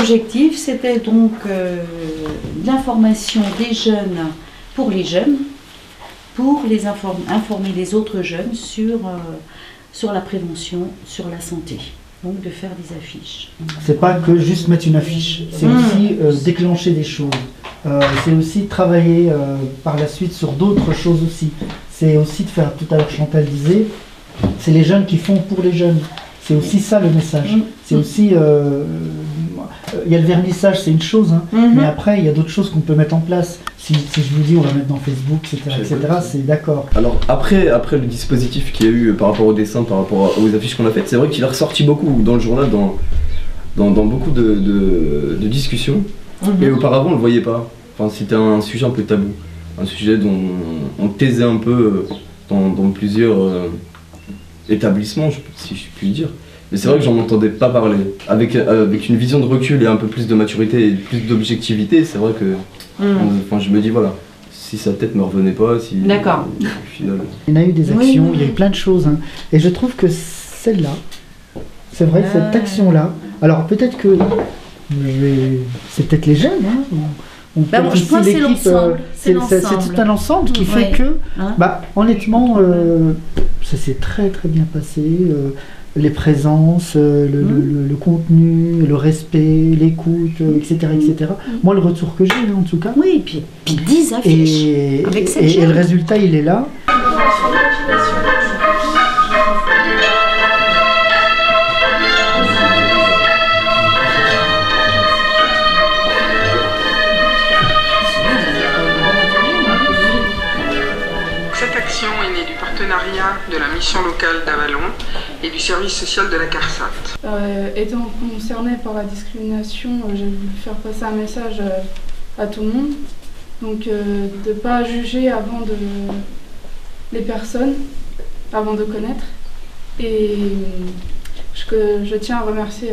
objectif, c'était donc l'information des jeunes pour les jeunes, pour les informer les autres jeunes sur la prévention, sur la santé. Donc de faire des affiches. C'est pas que juste mettre une affiche, c'est aussi déclencher des choses. C'est aussi travailler par la suite sur d'autres choses aussi. C'est aussi de faire, tout à l'heure Chantal disait, c'est les jeunes qui font pour les jeunes. C'est aussi ça le message. C'est aussi, il y a le vernissage, c'est une chose, hein, mais après il y a d'autres choses qu'on peut mettre en place. Si je vous dis on va mettre dans Facebook, etc., c'est d'accord. Alors après le dispositif qu'il y a eu par rapport au dessin, par rapport aux affiches qu'on a faites, c'est vrai qu'il est ressorti beaucoup dans le journal, dans beaucoup de discussions. Et auparavant on le voyait pas. Enfin, c'était un sujet un peu tabou, un sujet dont on taisait un peu dans plusieurs établissements, si je puis dire. Mais c'est vrai que j'en entendais pas parler. Avec une vision de recul et un peu plus de maturité et plus d'objectivité, c'est vrai que enfin, je me dis voilà, si ça peut-être me revenait pas, si... D'accord. Au final... Il y en a eu des actions, il y a eu plein de choses. Hein. Et je trouve que celle-là, c'est vrai, cette action-là, alors peut-être que c'est peut-être les jeunes, hein, je pense que c'est l'ensemble. C'est tout un ensemble qui fait que, honnêtement, ça s'est très très bien passé. Les présences, le contenu, le respect, l'écoute, etc., etc. Moi, le retour que j'ai, en tout cas. Oui, et puis 10 affiches. Et le résultat, il est là. Cette action est née du partenariat de la mission locale d'Avallon et du service social de la CARSAT. Étant concernée par la discrimination, j'ai voulu faire passer un message à tout le monde. Donc de ne pas juger avant les personnes, avant de connaître. Et je tiens à remercier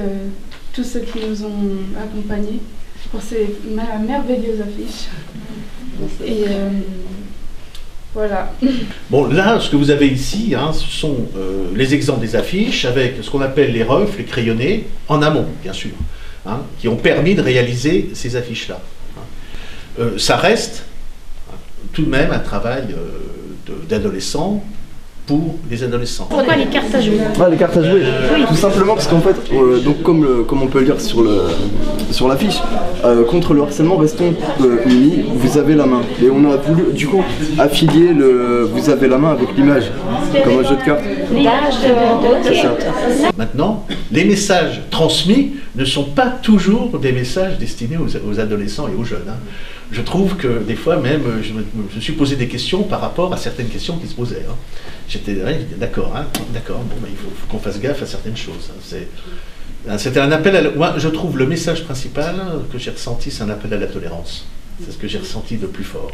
tous ceux qui nous ont accompagnés pour ces merveilleuses affiches. Et voilà. Bon, là, ce que vous avez ici, hein, ce sont les exemples des affiches avec ce qu'on appelle les refs, les crayonnés, en amont, bien sûr, hein, qui ont permis de réaliser ces affiches-là. Ça reste tout de même un travail d'adolescents pour les adolescents. Pourquoi les cartes à jouer? Les cartes à jouer, tout simplement parce qu'en fait, donc comme on peut le lire sur l'affiche, contre le harcèlement, restons unis, vous avez la main. Et on a voulu du coup affilier le vous avez la main avec l'image, comme un jeu de cartes. C'est ça. Maintenant, les messages transmis ne sont pas toujours des messages destinés aux adolescents et aux jeunes. Hein. Je trouve que des fois même, je me suis posé des questions par rapport à certaines questions qui se posaient. Hein. J'étais d'accord, hein, d'accord, bon, il faut qu'on fasse gaffe à certaines choses. Hein. C'était un appel à moi, je trouve le message principal que j'ai ressenti, c'est un appel à la tolérance. C'est ce que j'ai ressenti de plus fort.